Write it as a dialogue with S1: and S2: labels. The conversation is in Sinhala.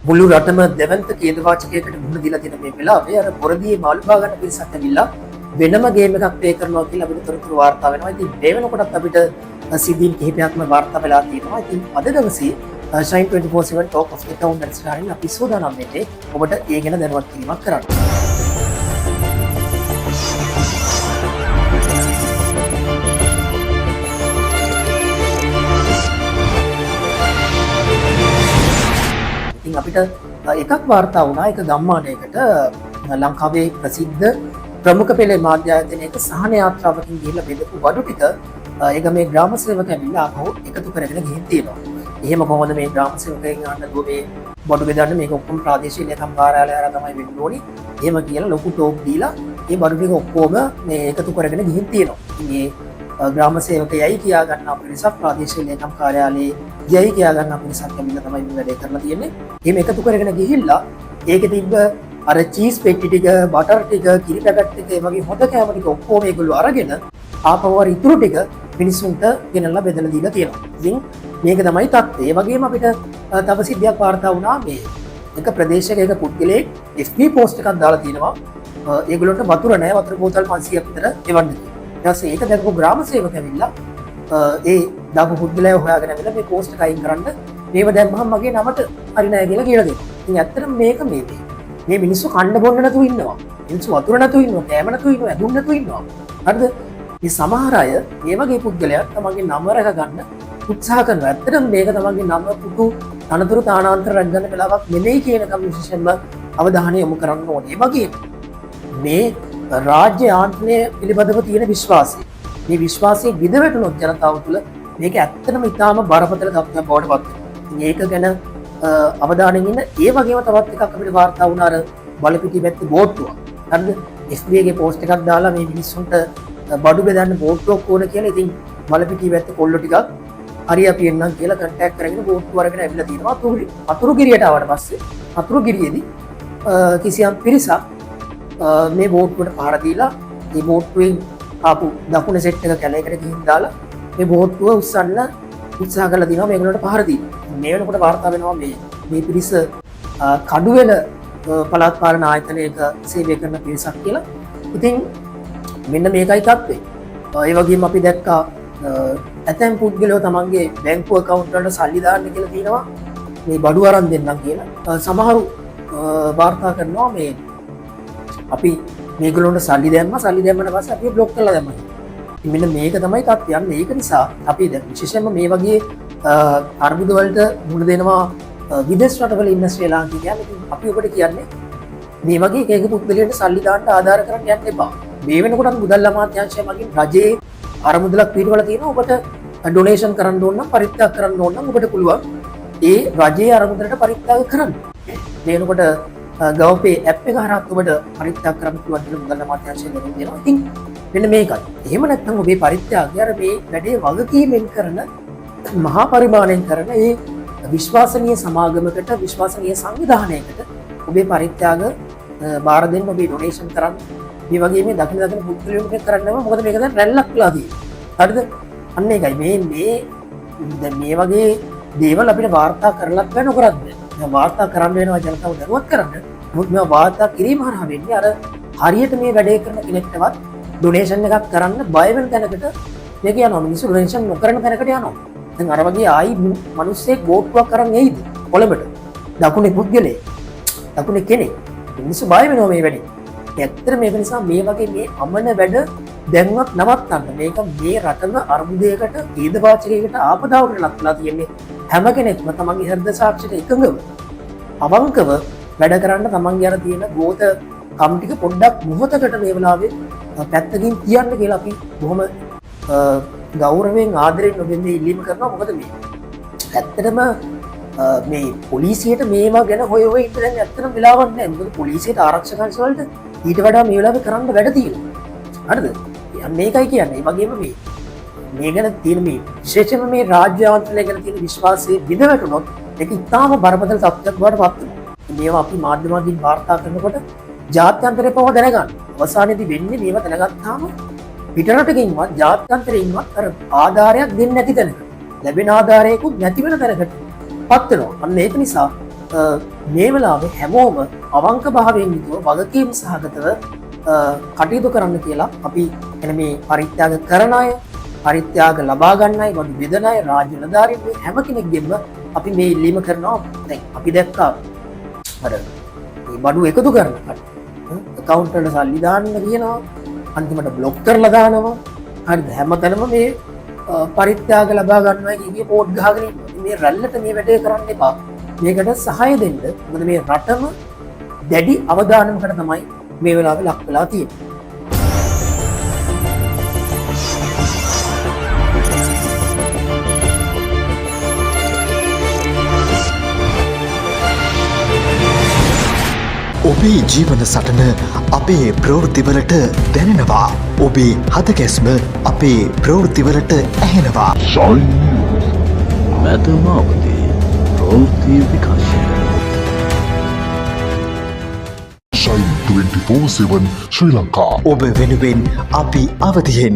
S1: මුළු රටම දෙවන්ත කේන්ද්‍රවාචකයකට මුහුණ දීලා තියෙන මේ වෙලාවේ අර පොරදියේ මාළු බා ගන්න පිරිසක් ඇවිල්ලා වෙනම ගේම් එකක් ප්ලේ කරනවා කියලා අපිට තොරතුරු වාර්තා වෙනවා. ඉතින් මේ වෙනකොටත් අපිට සිද්ධීන් කිහිපයක්ම වාර්තා වෙලා තියෙනවා. ඉතින් අද දවසේ Shine 24/7 Talk of the Town වැඩසටහනින් අපි සූදානම් වෙන්නේ ඔබට ඒ ගැන දැනුවත් කිරීමක් කරන්න. අපිට එකක් වාර්තා වුණා එක ගම්මානයකට ලංකාවේ ප්‍රසිද්ධ ප්‍රමුඛ පෙළේ මාධ්‍ය ආයතනයක සහන යාත්‍රාවකින් ගිහිල්ලා බෙදපු බඩු ටික ඒක මේ ග්‍රාම සේවක ඇවිල්ලා ආපහු එකතු කරගෙන ගිහින් තියෙනවා. එහෙම කොහොමද මේ ග්‍රාම සේවකයන් අන්න දුවේ බඩු බෙදන්න මේක ඔක්කොම ප්‍රාදේශීය ලේකම් කාර්යාලය හරහා තමයි වෙන්න ඕනි. එහෙම කියලා ලොකු ටෝක් දීලා මේ බඩු ටික ඔක්කොම මේ එකතු කරගෙන ගිහින් තියෙනවා. මේ ග්‍රාම සේවකයයි කියා ගන්න අපිරිසක් ප්‍රාදේශීය ලේකම් කාර්යාලයේ යයි කියා ගන්න අපිරිසක් ඇවිල්ලා තමයි මේ වැඩේ කරලා තියෙන්නේ. එහෙම එකතු කරගෙන ගිහිල්ලා ඒකේ තිබ්බ අර චීස් පෙට්ටි ටික, බටර් ටික, කිරි පැකට් ටික, ඒ වගේ හොඳ කෑම ටික ඔක්කොම ඒගොල්ලෝ අරගෙන ආපහු අර ඉතුරු ටික මිනිස්සුන්ට ගෙනල්ලා බෙදලා දීලා තියෙනවා. ඉතින් මේක තමයි තත්ත්වය. ඒ වගේම අපිට තව සිද්ධියක් වාර්තා වුණා මේ එක ප්‍රදේශයක එක පුද්ගලයෙක් FB පෝස්ට් එකක් දාලා තිනවා. ඒගොල්ලන්ට වතුර නැහැ, වතුර බෝතල් 500ක් විතර එවන්න. ඊට පස්සේ ඒක දැකපු ග්‍රාම සේවක ඇවිල්ලා ඒ දාපු පුද්ගලයා හොයාගෙන ඇවිල්ලා මේ පෝස්ට් එක අයින් කරන්න මේව දැම්මහම මගේ නමට හරි නෑ කියලා කියලා දෙනවා. ඉතින් ඇත්තටම මේක මේ මිනිස්සු කන්න බොන්න නැතුව ඉන්නවා. මිනිස්සු වතුර නැතුව ඉන්නවා, කෑම නැතුව ඉන්නවා, ඇඳුම් නැතුව ඉන්නවා. හරිද? මේ සමහර අය මේ වගේ පුද්ගලයන් තමන්ගේ නම රැක ගන්න උත්සාහ කරනවා. ඇත්තටම මේක තමන්ගේ නම පුතු අනතුරු තානාන්තර රැක ගන්න වෙලාවක් නෙමෙයි කියන කම විශේෂයෙන්ම අවධානය යොමු කරන්න ඕනේ. ඒ වගේ මේ රාජ්‍ය ආයතනය පිළිබඳව තියෙන විශ්වාසය මේ විශ්වාසයේ විදවැටුණොත් ජනතාව තුළ මේක ඇත්තටම ඉතාම බරපතල තත්ත්වයක් බවට පත් වෙනවා. ඒක ගැන අවධානයෙන් ඉන්න ඒ වගේම තවත් එකක් අපිට වාර්තා වුණා අර බලපිටි පැත්තේ බෝට්ටුවක්. හරිද? FB එකේ පෝස්ට් එකක් දාලා මේ මිනිස්සුන්ට බඩු බෙදන්න බෝට්ටුවක් ඕන කියලා. ඉතින් බලපිටි පැත්තේ කොල්ලෝ ටිකක් හරි අපි එන්නම් කියලා කන්ටැක්ට් කරගෙන බෝට්ටුව අරගෙන ඇවිල්ලා තියෙනවා. අතුරු ගිරියට ආවට පස්සේ අතුරු ගිරියේදී කිසියම් පිරිසක් මේ බෝට්ටුවට පහර දීලා මේ බෝට්ටුවෙන් ආපු දකුණ සෙට් එක කැලේකට ගිහින් දාලා මේ බෝට්ටුව උස්සන්න උත්සාහ කරලා දිනවා මේගොල්ලන්ට පහර දීලා. මේ වෙනකොට වාර්තා වෙනවා මේ පිරිස කඩුවෙල පළාත් පාලන ආයතනයක සේවය කරන පිරිසක් කියලා. ඉතින් මෙන්න මේකයි තත්ත්වය. ඒ වගේම අපි දැක්කා ඇතැම් පුද්ගලයෝ තමන්ගේ බැංකු account වලට සල්ලි දාන්න කියලා තියෙනවා මේ බඩු අරන් දෙන්නම් කියලා. සමහරු වාර්තා කරනවා මේ අපි මේගොල්ලොන්ට සල්ලි දැම්මට පස්සේ අපි බ්ලොක් කරලා දැම්මා. මෙන්න මේක තමයි තත්ත්වය. මේක නිසා අපි දැන් විශේෂයෙන්ම මේ වගේ අර්බුද වලට මුහුණ දෙනවා විදේශ රටවල ඉන්න ශ්‍රී ලාංකිකයන්. අපි ඔබට කියන්නේ මේ වගේ එක එක පුද්ගලයන්ට සල්ලි දාන්න ආධාර කරන්න යන්න එපා. මේ වෙනකොට මුදල් අමාත්‍යාංශය මගින් රජයේ අරමුදලක් පිටවල තියෙනවා. ඔබට ඩොනේෂන් කරන්න ඕන නම් පරිත්‍යාග කරන්න ඕන නම් ඔබට පුළුවන් ඒ රජයේ අරමුදලට පරිත්‍යාග කරන්න. මේ වෙනකොට ගවපේ ඇප් එක හරහා ඔබට පරිත්‍යාග කරන්න පුළුවන් කියලා මුදල් අමාත්‍යාංශය දෙනවා. ඉතින් මෙන්න මේකයි. එහෙම නැත්නම් ඔබේ පරිත්‍යාගය අර මේ වැඩේ වගකීමෙන් කරන මහා පරිමාණයෙන් කරන ඒ විශ්වාසනීය සමාගමකට විශ්වාසනීය සංවිධානයකට ඔබේ පරිත්‍යාග බාර දෙන්න ඔබේ ඩොනේෂන් කරන්න. මේ වගේ මේ දකින පුද්ගලයන්ට කරන්නම මොකද මේක දැන් රැල්ලක් වෙලා තියෙන්නේ. හරිද? අන්න ඒකයි මේ දැන් මේ වගේ දේවල් අපිට වාර්තා කරලත් බෑ නොකරත් බෑ. දැන් වාර්තා කරන්න වෙනවා ජනතාව දරුවත් කරන්න. මොකද මේ වාර්තා කිරීම හරහා වෙන්නේ අර හරියට මේ වැඩේ කරන කෙනෙක්ටවත් ඩොනේෂන් එකක් කරන්න බය වෙන තැනකට මේක යනවා. මිනිස්සු ඩොනේෂන් නොකරන තැනකට යනවා. දැන් අර වගේ ආයි මිනිස්සෙක් බෝට්ටුවක් කරන් එයිද කොළඹට? දකුණේ පුද්ගලයෙක්. දකුණේ කෙනෙක්. මිනිස්සු බය වෙනවා මේ වැඩේ. ඇත්තට මේක නිසා මේ වගේ මේ අමන වැඩ දැන්වත් නවත්තන්න. මේක මේ රටම අර්බුදයකට, ඊදවාචකයකට ආපදාවකට ලක්ලා තියෙන්නේ. හැම කෙනෙක්ම තමන්ගේ හෘද සාක්ෂියට එකඟව අවංකව වැඩ කරන්න තමන්ගේ අර තියෙන ගෝත කම් ටික පොඩ්ඩක් මොහොතකට මේ වෙලාවේ පැත්තකින් තියන්න කියලා අපි බොහොම ගෞරවයෙන් ආදරයෙන් ඔබෙන්දී ඉල්ලීම කරනවා. මොකද මේ ඇත්තටම මේ පොලිසියට මේවා ගැන හොය ඉන්න දැන් ඇත්තටම වෙලාවක් නැහැ. මොකද පොලිසියට ආරක්ෂක අංශ වලට ඊට වඩා මේ වෙලාවේ කරන්න වැඩ තියෙනවා. හරිද? මේකයි කියන්නේ. ඒ වගේම මේ ගැන තියෙන මේ විශේෂයෙන්ම මේ රාජ්‍ය ආයතනය ගැන තියෙන විශ්වාසයේ විදවැටුනොත් ඒක ඉතාම බරපතල තත්ත්වයක් බවට පත් වෙනවා. මේවා අපි මාධ්‍යමකින් වාර්තා කරනකොට ජාත්‍යන්තරේ පව දැනගන්න. අවසානයේදී වෙන්නේ මේවා දැනගත්තාම පිටරටකින්වත් ජාත්‍යන්තරයෙන්වත් අර ආධාරයක් දෙන්නේ නැති තැනක ලැබෙන ආධාරයකුත් නැති වෙන තැනකට පත් වෙනවා. අන්න ඒක නිසා මේ වෙලාවේ හැමෝම අවංක භාවයෙන් යුතුව වගකීම් සහගතව කටයුතු කරන්න කියලා අපි එන මේ පරිත්‍යාග කරන අය, පරිත්‍යාග ලබා ගන්න අය, වඩු බෙදන අය, රාජ්‍ය නිලධාරීන් මේ හැම කෙනෙක්ගෙම අපි මේ ඉල්ලීම කරනවා. දැන් අපි දැක්කා අර මේ බඩු එකතු කරන account වලට සල්ලි දාන්න කියනවා, අන්තිමට බ්ලොක් කරලා දානවා. හරිද? හැමතැනම මේ පරිත්‍යාග ලබා ගන්නවා කියකිය පෝට් ගහගෙන ඉන්නවා. මේ රැල්ලට මේ වැඩේ කරන්න එපා. මේකට සහාය දෙන්න. මොකද මේ රටම දැඩි අවධානයකට තමයි මේ වෙලාවේ ලක් වෙලා තියෙන්නේ.
S2: ඔබේ ජීවන සටන අපේ ප්‍රවෘත්තිවලට දැනෙනවා. ඔබේ හදකැස්ම අපේ ප්‍රවෘත්තිවලට ඇහෙනවා.
S3: මැදමාවතේ ප්‍රවෘත්ති විකාශය.
S4: Shine 24/7 Sri Lanka.
S2: ඔබ වෙනුවෙන් අපි අවදියෙන්